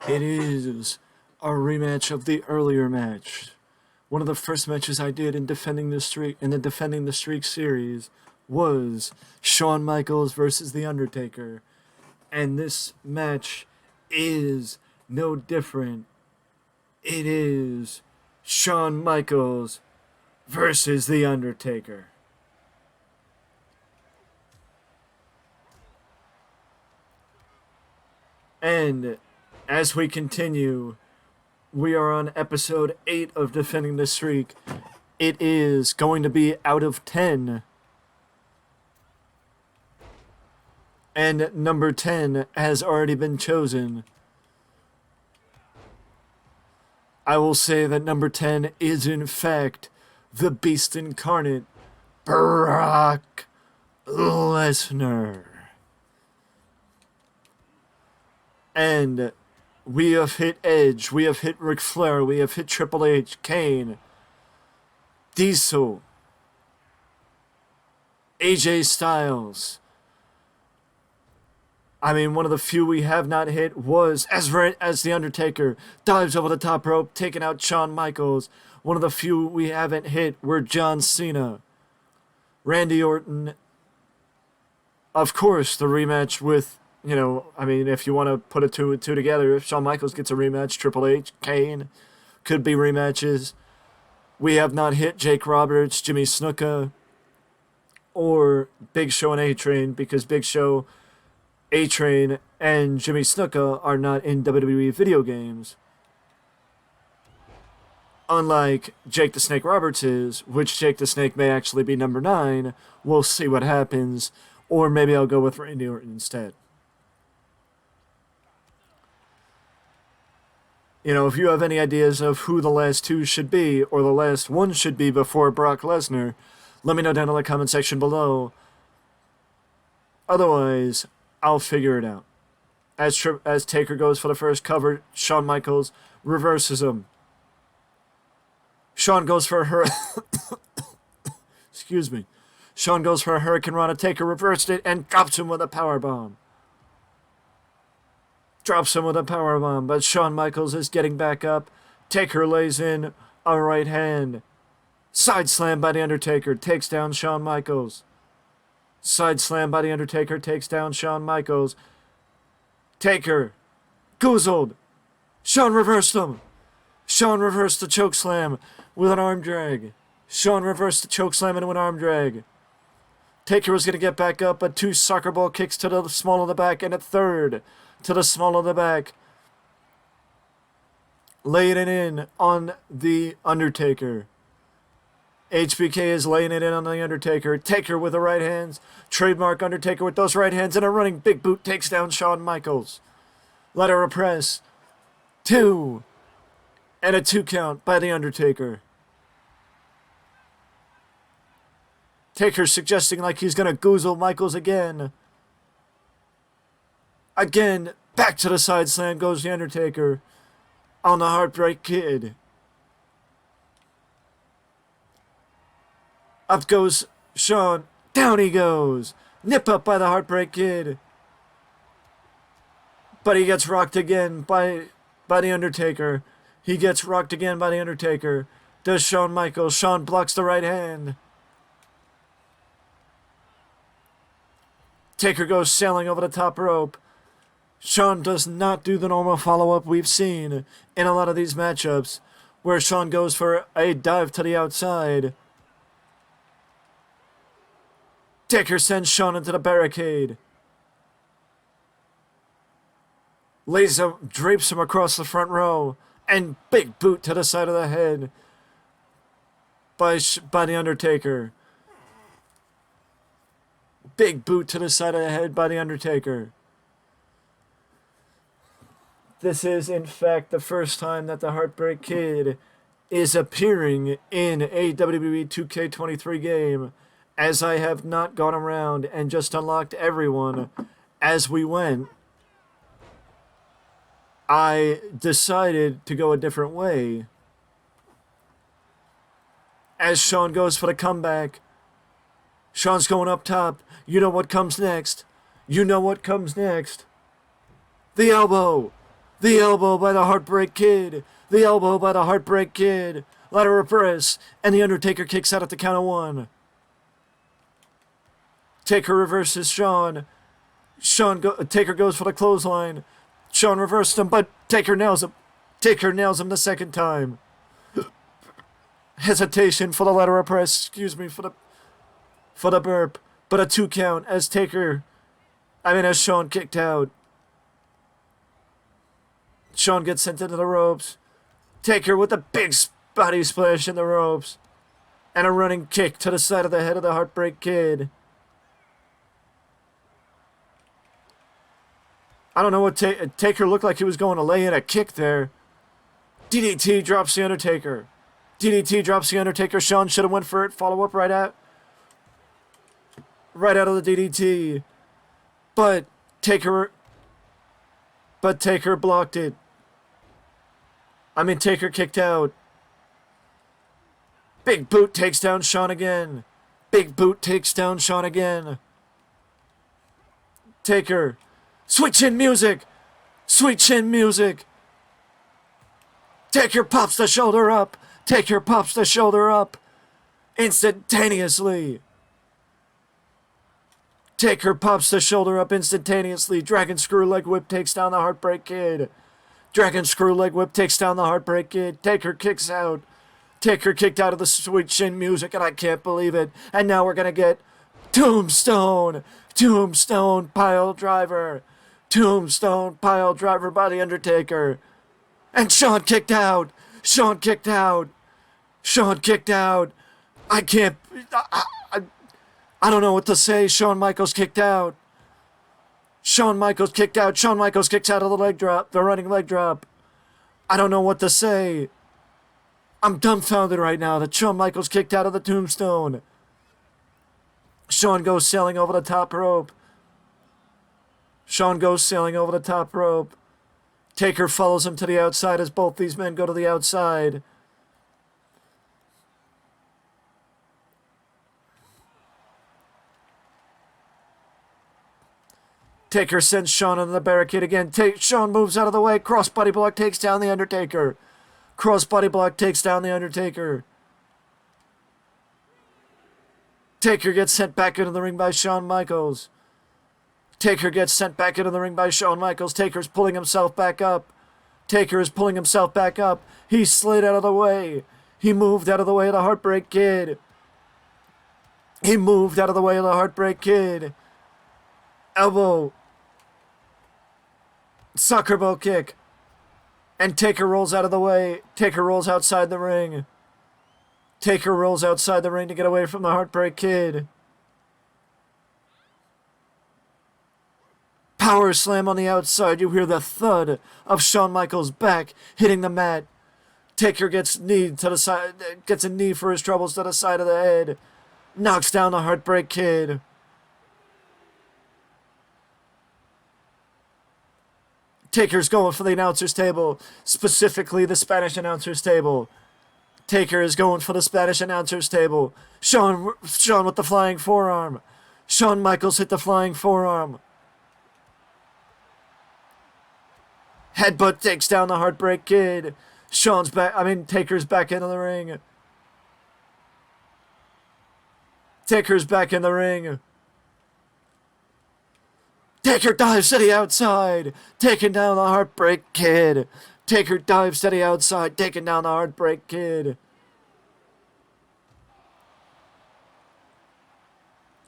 It is a rematch of the earlier match. One of the first matches I did in the Defending the Streak series was Shawn Michaels versus The Undertaker. And this match is no different. It is Shawn Michaels versus The Undertaker. And as we continue, we are on episode 8 of Defending the Streak. It is going to be out of 10. And number 10 has already been chosen. I will say that number 10 is in fact the Beast Incarnate, Brock Lesnar. And we have hit Edge, we have hit Ric Flair, we have hit Triple H, Kane, Diesel, AJ Styles. I mean, one of the few we have not hit was as The Undertaker dives over the top rope, taking out Shawn Michaels. One of the few we haven't hit were John Cena, Randy Orton. Of course, the rematch with, if you want to put a two and two together, if Shawn Michaels gets a rematch, Triple H, Kane, could be rematches. We have not hit Jake Roberts, Jimmy Snuka, or Big Show and A-Train, because Big Show, A-Train, and Jimmy Snuka are not in WWE video games. Unlike Jake the Snake Roberts is, which Jake the Snake may actually be number 9. We'll see what happens. Or maybe I'll go with Randy Orton instead. If you have any ideas of who the last 2 should be, or the last 1 should be before Brock Lesnar, let me know down in the comment section below. Otherwise, I'll figure it out. As Taker goes for the first cover, Shawn Michaels reverses him. Shawn goes for her. Excuse me. Shawn goes for a Hurricane Rana. Taker reversed it and drops him with a powerbomb. But Shawn Michaels is getting back up. Taker lays in a right hand. Side slam by The Undertaker. Takes down Shawn Michaels. Side slam by The Undertaker. Takes down Shawn Michaels. Taker. Goozled. Shawn reversed him. Shawn reversed the choke slam with an arm drag. Shawn reversed the choke slam into an arm drag. Taker was going to get back up, but 2 soccer ball kicks to the small of the back and a third to the small of the back. Laying it in on The Undertaker. HBK is laying it in on The Undertaker. Taker with the right hands. Trademark Undertaker with those right hands, and a running big boot takes down Shawn Michaels. Let her press. 2. And a 2 count by The Undertaker. Taker suggesting like he's going to goozle Michaels again. Again, back to the side slam goes The Undertaker on the Heartbreak Kid. Up goes Shawn. Down he goes. Nip up by the Heartbreak Kid. But he gets rocked again by The Undertaker. He gets rocked again by The Undertaker. Does Shawn Michaels. Shawn blocks the right hand. Taker goes sailing over the top rope. Shawn does not do the normal follow-up we've seen in a lot of these matchups, where Shawn goes for a dive to the outside. Taker sends Shawn into the barricade. Drapes him across the front row, and big boot to the side of the head by The Undertaker. Big boot to the side of the head by The Undertaker. This is, in fact, the first time that the Heartbreak Kid is appearing in a WWE 2K23 game, as I have not gone around and just unlocked everyone as we went. I decided to go a different way. As Shawn goes for the comeback, Shawn's going up top. You know what comes next. The elbow. The elbow by the Heartbreak Kid. The elbow by the Heartbreak Kid. Ladder press, and the Undertaker kicks out at the count of 1. Taker reverses Shawn. Taker goes for the clothesline. Shawn reversed him, but Taker nails him. Taker nails him the second time. Hesitation for the ladder press. Excuse me for the burp, but a 2 count as Shawn kicked out. Shawn gets sent into the ropes. Taker with a big body splash in the ropes. And a running kick to the side of the head of the Heartbreak Kid. I don't know what Taker looked like he was going to lay in a kick there. DDT drops the Undertaker. DDT drops the Undertaker. Shawn should have went for it. Follow up right out of the DDT. But Taker blocked it. Taker kicked out. Big boot takes down Shawn again. Big boot takes down Shawn again. Taker. Sweet chin music. Sweet chin music. Taker pops the shoulder up. Taker pops the shoulder up. Instantaneously. Taker pops the shoulder up instantaneously. Dragon Screw Leg Whip takes down the Heartbreak Kid. Dragon Screw Leg Whip takes down the Heartbreak Kid. Taker kicks out. Taker kicked out of the sweet chin music, and I can't believe it. And now we're going to get Tombstone. Tombstone pile driver. Tombstone pile driver by the Undertaker. And Shawn kicked out. Shawn kicked out. Shawn kicked out. I can't... I don't know what to say. Shawn Michaels kicked out. Shawn Michaels kicked out. Shawn Michaels kicks out of the leg drop. The running leg drop. I don't know what to say. I'm dumbfounded right now that Shawn Michaels kicked out of the Tombstone. Shawn goes sailing over the top rope. Shawn goes sailing over the top rope. Taker follows him to the outside as both these men go to the outside. Taker sends Shawn on the barricade again. Shawn moves out of the way. Crossbody block takes down the Undertaker. Crossbody block takes down the Undertaker. Taker gets sent back into the ring by Shawn Michaels. Taker gets sent back into the ring by Shawn Michaels. Taker's pulling himself back up. Taker is pulling himself back up. He slid out of the way. He moved out of the way of the Heartbreak Kid. He moved out of the way of the Heartbreak Kid. Elbow. Soccer ball kick. And Taker rolls out of the way. Taker rolls outside the ring. Taker rolls outside the ring to get away from the Heartbreak Kid. Power slam on the outside. You hear the thud of Shawn Michaels' back hitting the mat. Taker gets a knee for his troubles to the side of the head. Knocks down the Heartbreak Kid. Taker's going for the announcer's table, specifically the Spanish announcer's table. Taker is going for the Spanish announcer's table. Shawn with the flying forearm. Shawn Michaels hit the flying forearm. Headbutt takes down the Heartbreak Kid. Taker's back into the ring. Taker's back in the ring. Taker dives to the outside, taking down the Heartbreak Kid. Taker dives to the outside, taking down the Heartbreak Kid.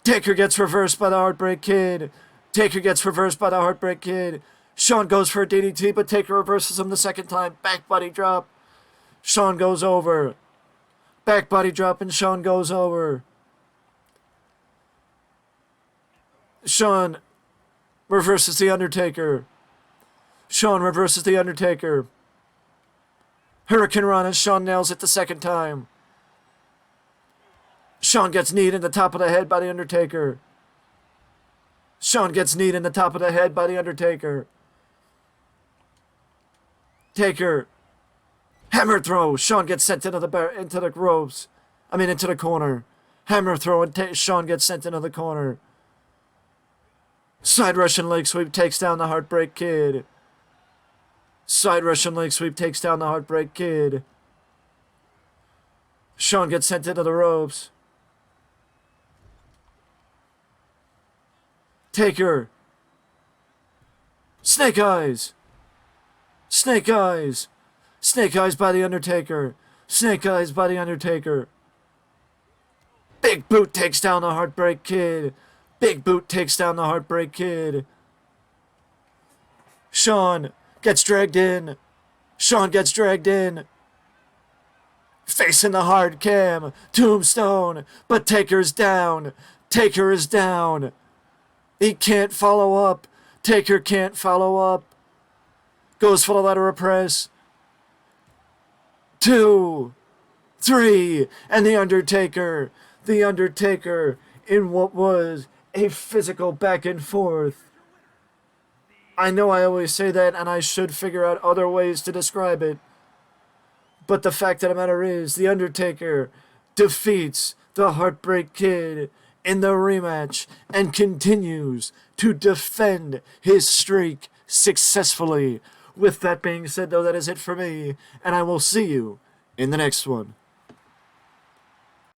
Taker gets reversed by the Heartbreak Kid. Taker gets reversed by the Heartbreak Kid. Shawn goes for a DDT, but Taker reverses him the second time. Back body drop. Shawn goes over. Back body drop and Shawn goes over. Shawn reverses the Undertaker. Shawn reverses the Undertaker. Hurricane Run and Shawn nails it the second time. Shawn gets kneed in the top of the head by the Undertaker. Shawn gets kneed in the top of the head by the Undertaker. Taker. Hammer throw. Shawn gets sent into the ropes. Into the corner. Hammer throw and Shawn gets sent into the corner. Side Russian leg sweep takes down the Heartbreak Kid. Side Russian leg sweep takes down the Heartbreak Kid. Shawn gets sent into the ropes. Taker. Snake Eyes. Snake Eyes. Snake Eyes by the Undertaker. Snake Eyes by the Undertaker. Big Boot takes down the Heartbreak Kid. Big Boot takes down the Heartbreak Kid. Shawn gets dragged in. Shawn gets dragged in. Facing the hard cam. Tombstone. But Taker's down. Taker is down. He can't follow up. Taker can't follow up. Goes for the lateral press. 2, 3, and the Undertaker. The Undertaker in what was a physical back and forth. I know I always say that, and I should figure out other ways to describe it. But the fact of the matter is, the Undertaker defeats the Heartbreak Kid in the rematch and continues to defend his streak successfully. With that being said, though, that is it for me, and I will see you in the next one.